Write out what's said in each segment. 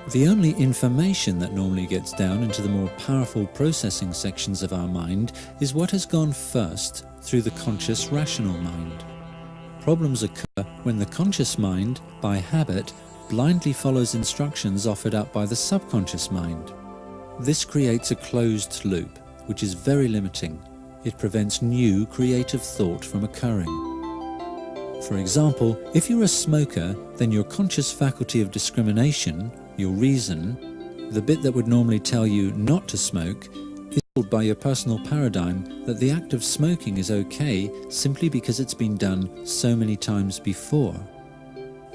The only information that normally gets down into the more powerful processing sections of our mind is what has gone first through the conscious rational mind. Problems occur when the conscious mind, by habit, blindly follows instructions offered up by the subconscious mind. This creates a closed loop, which is very limiting. It prevents new creative thought from occurring. For example, if you're a smoker, then your conscious faculty of discrimination, your reason, the bit that would normally tell you not to smoke, is told by your personal paradigm that the act of smoking is okay simply because it's been done so many times before.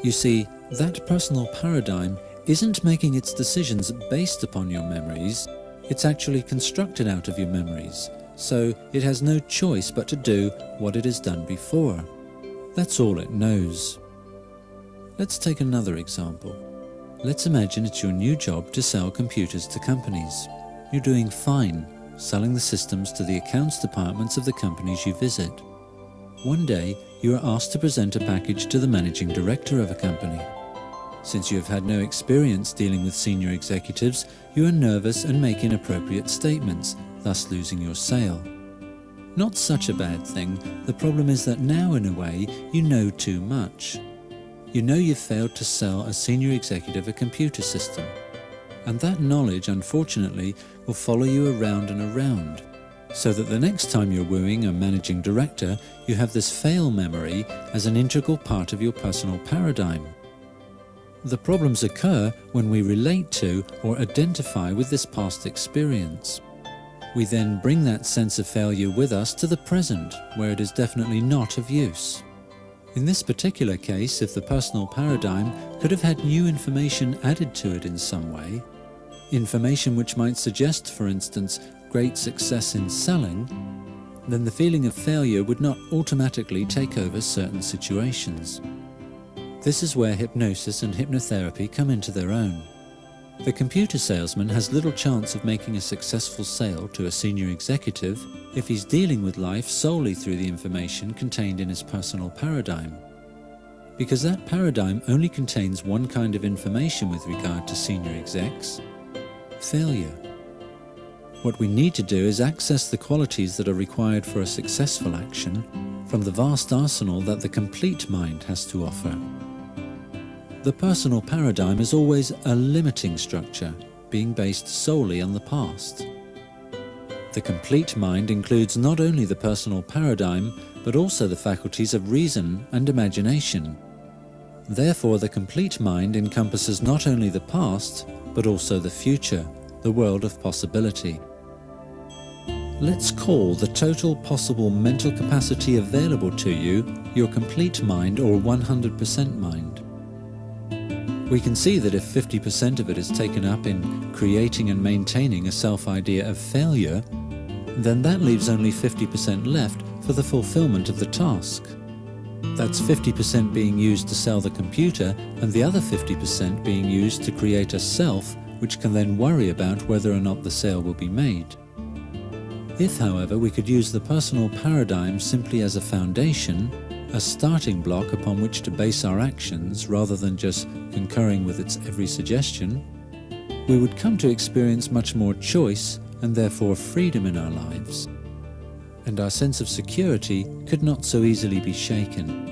You see, that personal paradigm isn't making its decisions based upon your memories, it's actually constructed out of your memories, so it has no choice but to do what it has done before. That's all it knows. Let's take another example. Let's imagine it's your new job to sell computers to companies. You're doing fine, selling the systems to the accounts departments of the companies you visit. One day, you are asked to present a package to the managing director of a company. Since you have had no experience dealing with senior executives, you are nervous and make inappropriate statements, thus losing your sale. Not such a bad thing. The problem is that now, in a way, you know too much. You know you've failed to sell a senior executive a computer system. And that knowledge, unfortunately, will follow you around and around, so that the next time you're wooing a managing director, you have this fail memory as an integral part of your personal paradigm. The problems occur when we relate to or identify with this past experience. We then bring that sense of failure with us to the present, where it is definitely not of use. In this particular case, if the personal paradigm could have had new information added to it in some way, information which might suggest, for instance, great success in selling, then the feeling of failure would not automatically take over certain situations. This is where hypnosis and hypnotherapy come into their own. The computer salesman has little chance of making a successful sale to a senior executive if he's dealing with life solely through the information contained in his personal paradigm. Because that paradigm only contains one kind of information with regard to senior execs: failure. What we need to do is access the qualities that are required for a successful action from the vast arsenal that the complete mind has to offer. The personal paradigm is always a limiting structure, being based solely on the past. The complete mind includes not only the personal paradigm, but also the faculties of reason and imagination. Therefore, the complete mind encompasses not only the past, but also the future, the world of possibility. Let's call the total possible mental capacity available to you your complete mind, or 100% mind. We can see that if 50% of it is taken up in creating and maintaining a self-idea of failure, then that leaves only 50% left for the fulfillment of the task. That's 50% being used to sell the computer, and the other 50% being used to create a self which can then worry about whether or not the sale will be made. If, however, we could use the personal paradigm simply as a foundation, a starting block upon which to base our actions rather than just concurring with its every suggestion, we would come to experience much more choice and therefore freedom in our lives. And our sense of security could not so easily be shaken.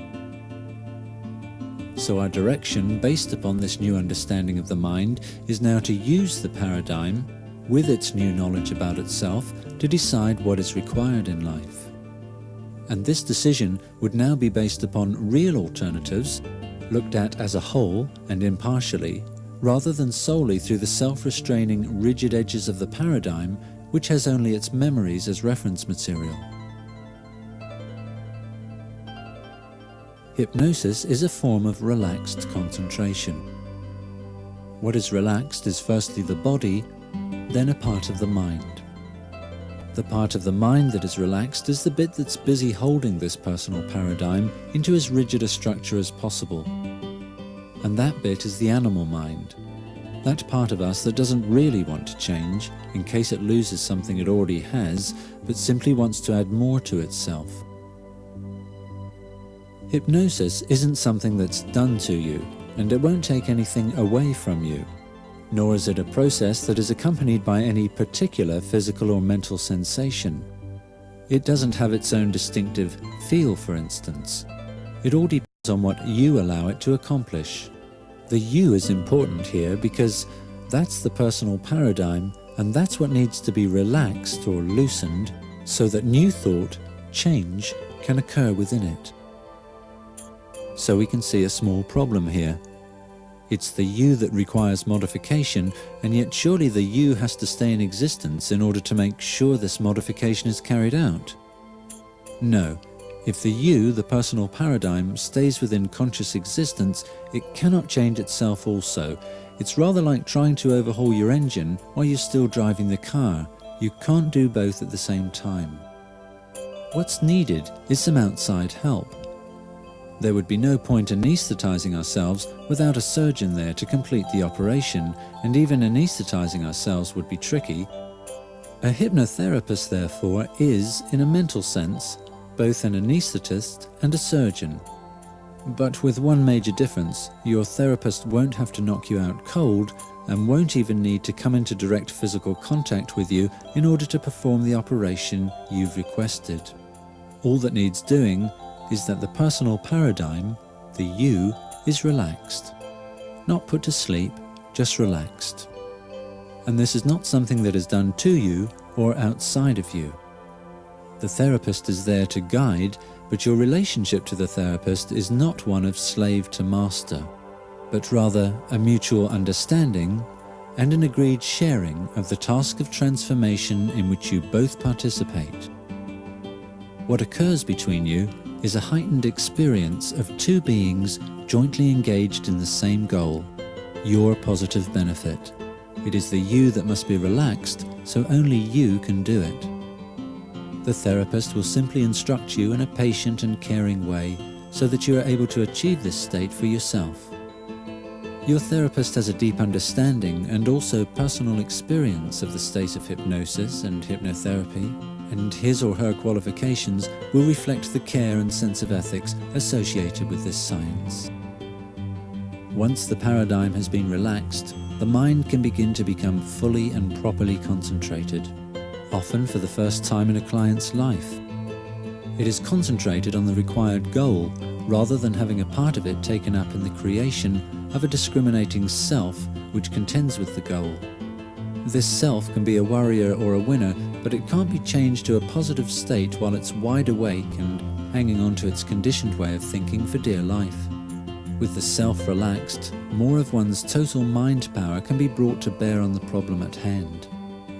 So our direction, based upon this new understanding of the mind, is now to use the paradigm, with its new knowledge about itself, to decide what is required in life. And this decision would now be based upon real alternatives, looked at as a whole and impartially, rather than solely through the self-restraining, rigid edges of the paradigm, which has only its memories as reference material. Hypnosis is a form of relaxed concentration. What is relaxed is firstly the body, then a part of the mind. The part of the mind that is relaxed is the bit that's busy holding this personal paradigm into as rigid a structure as possible. And that bit is the animal mind, that part of us that doesn't really want to change in case it loses something it already has, but simply wants to add more to itself. Hypnosis isn't something that's done to you, and it won't take anything away from you. nor is it a process that is accompanied by any particular physical or mental sensation. It doesn't have its own distinctive feel, for instance. It all depends on what you allow it to accomplish. The you is important here because that's the personal paradigm, and that's what needs to be relaxed or loosened so that new thought, change, can occur within it. So we can see a small problem here. It's the you that requires modification, and yet surely the you has to stay in existence in order to make sure this modification is carried out. No, if the you, the personal paradigm, stays within conscious existence, it cannot change itself also. It's rather like trying to overhaul your engine while you're still driving the car. You can't do both at the same time. What's needed is some outside help. There would be no point anesthetizing ourselves without a surgeon there to complete the operation, and even anesthetizing ourselves would be tricky. A hypnotherapist, therefore, is, in a mental sense, both an anesthetist and a surgeon. But with one major difference: your therapist won't have to knock you out cold and won't even need to come into direct physical contact with you in order to perform the operation you've requested. All that needs doing is that the personal paradigm, the you, is relaxed. Not put to sleep, just relaxed. And this is not something that is done to you or outside of you. The therapist is there to guide, but your relationship to the therapist is not one of slave to master, but rather a mutual understanding and an agreed sharing of the task of transformation in which you both participate. What occurs between you is a heightened experience of two beings jointly engaged in the same goal, your positive benefit. It is the you that must be relaxed, so only you can do it. The therapist will simply instruct you in a patient and caring way so that you are able to achieve this state for yourself. Your therapist has a deep understanding and also personal experience of the state of hypnosis and hypnotherapy, and his or her qualifications will reflect the care and sense of ethics associated with this science. Once the paradigm has been relaxed, the mind can begin to become fully and properly concentrated, often for the first time in a client's life. It is concentrated on the required goal rather than having a part of it taken up in the creation of a discriminating self which contends with the goal. This self can be a worrier or a winner, but it can't be changed to a positive state while it's wide awake and hanging on to its conditioned way of thinking for dear life. With the self relaxed, more of one's total mind power can be brought to bear on the problem at hand.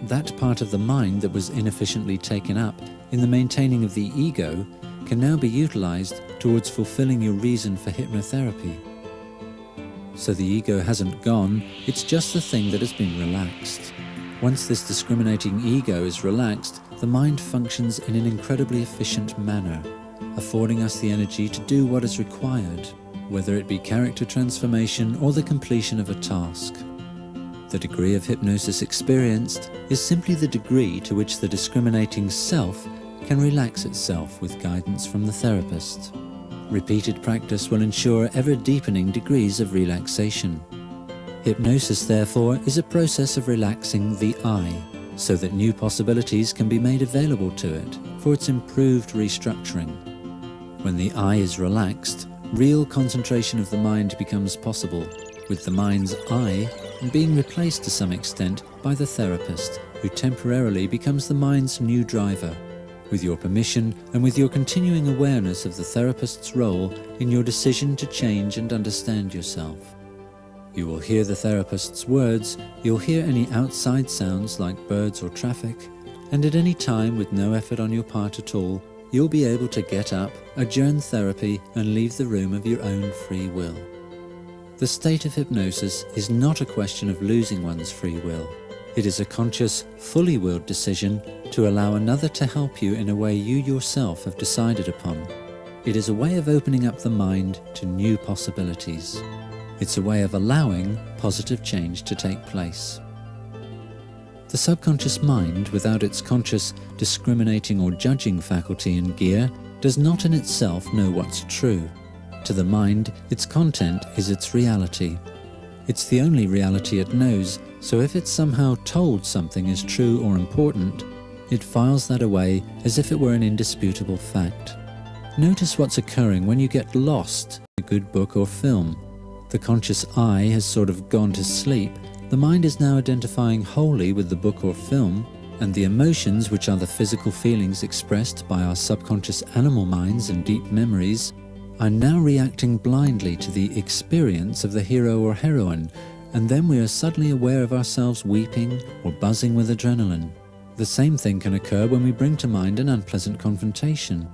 That part of the mind that was inefficiently taken up in the maintaining of the ego can now be utilized towards fulfilling your reason for hypnotherapy. So the ego hasn't gone, it's just the thing that has been relaxed. Once this discriminating ego is relaxed, the mind functions in an incredibly efficient manner, affording us the energy to do what is required, whether it be character transformation or the completion of a task. The degree of hypnosis experienced is simply the degree to which the discriminating self can relax itself with guidance from the therapist. Repeated practice will ensure ever-deepening degrees of relaxation. Hypnosis, therefore, is a process of relaxing the I, so that new possibilities can be made available to it for its improved restructuring. When the I is relaxed, real concentration of the mind becomes possible, with the mind's I being replaced to some extent by the therapist, who temporarily becomes the mind's new driver, with your permission and with your continuing awareness of the therapist's role in your decision to change and understand yourself. You will hear the therapist's words, you'll hear any outside sounds like birds or traffic, and at any time, with no effort on your part at all, you'll be able to get up, adjourn therapy, and leave the room of your own free will. The state of hypnosis is not a question of losing one's free will. It is a conscious, fully willed decision to allow another to help you in a way you yourself have decided upon. It is a way of opening up the mind to new possibilities. It's a way of allowing positive change to take place. The subconscious mind, without its conscious, discriminating or judging faculty in gear, does not in itself know what's true. To the mind, its content is its reality. It's the only reality it knows, so if it's somehow told something is true or important, it files that away as if it were an indisputable fact. Notice what's occurring when you get lost in a good book or film. The conscious I has sort of gone to sleep. The mind is now identifying wholly with the book or film, and the emotions, which are the physical feelings expressed by our subconscious animal minds and deep memories, are now reacting blindly to the experience of the hero or heroine, and then we are suddenly aware of ourselves weeping or buzzing with adrenaline. The same thing can occur when we bring to mind an unpleasant confrontation.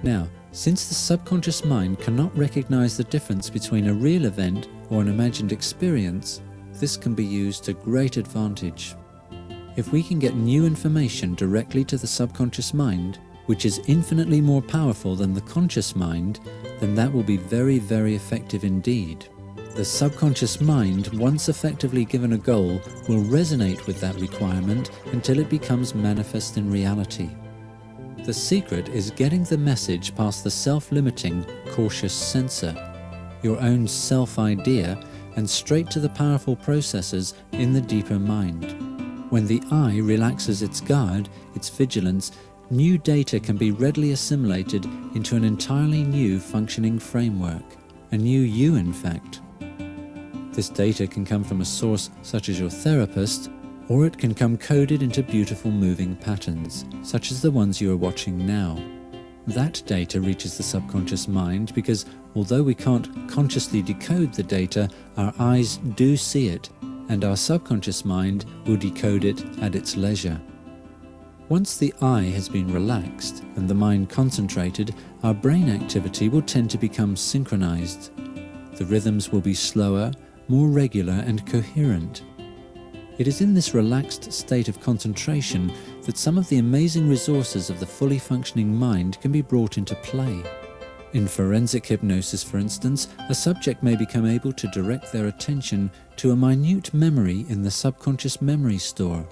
Now, since the subconscious mind cannot recognize the difference between a real event or an imagined experience, this can be used to great advantage. If we can get new information directly to the subconscious mind, which is infinitely more powerful than the conscious mind, then that will be very, very effective indeed. The subconscious mind, once effectively given a goal, will resonate with that requirement until it becomes manifest in reality. The secret is getting the message past the self-limiting, cautious censor, your own self-idea, and straight to the powerful processes in the deeper mind. When the I relaxes its guard, its vigilance, new data can be readily assimilated into an entirely new functioning framework, a new you in fact. This data can come from a source such as your therapist, or it can come coded into beautiful moving patterns, such as the ones you are watching now. That data reaches the subconscious mind because, although we can't consciously decode the data, our eyes do see it, and our subconscious mind will decode it at its leisure. Once the I has been relaxed and the mind concentrated, our brain activity will tend to become synchronized. The rhythms will be slower, more regular and coherent. It is in this relaxed state of concentration that some of the amazing resources of the fully functioning mind can be brought into play. In forensic hypnosis, for instance, a subject may become able to direct their attention to a minute memory in the subconscious memory store,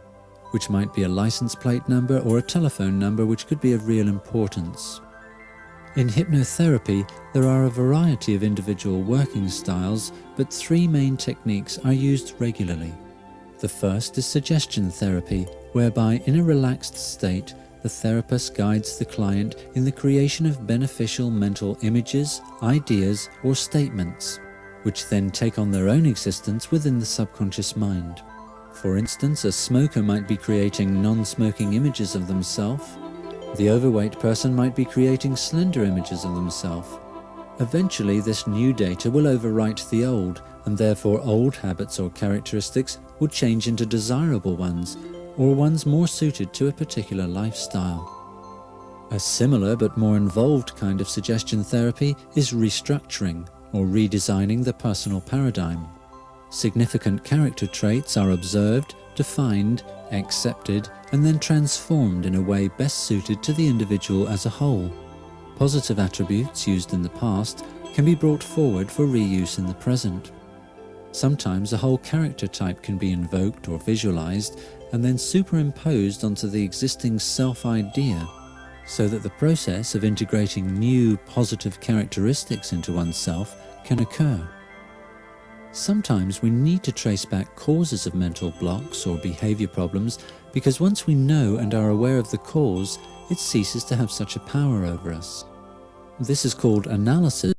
which might be a license plate number or a telephone number which could be of real importance. In hypnotherapy, there are a variety of individual working styles, but three main techniques are used regularly. The first is suggestion therapy, whereby in a relaxed state, the therapist guides the client in the creation of beneficial mental images, ideas, or statements, which then take on their own existence within the subconscious mind. For instance, a smoker might be creating non-smoking images of themselves. The overweight person might be creating slender images of themselves. Eventually, this new data will overwrite the old, and therefore old habits or characteristics will change into desirable ones, or ones more suited to a particular lifestyle. A similar but more involved kind of suggestion therapy is restructuring, or redesigning the personal paradigm. Significant character traits are observed, defined, accepted, and then transformed in a way best suited to the individual as a whole. Positive attributes used in the past can be brought forward for reuse in the present. Sometimes a whole character type can be invoked or visualized and then superimposed onto the existing self-idea, so that the process of integrating new positive characteristics into oneself can occur. Sometimes we need to trace back causes of mental blocks or behavior problems, because once we know and are aware of the cause, it ceases to have such a power over us. This is called analysis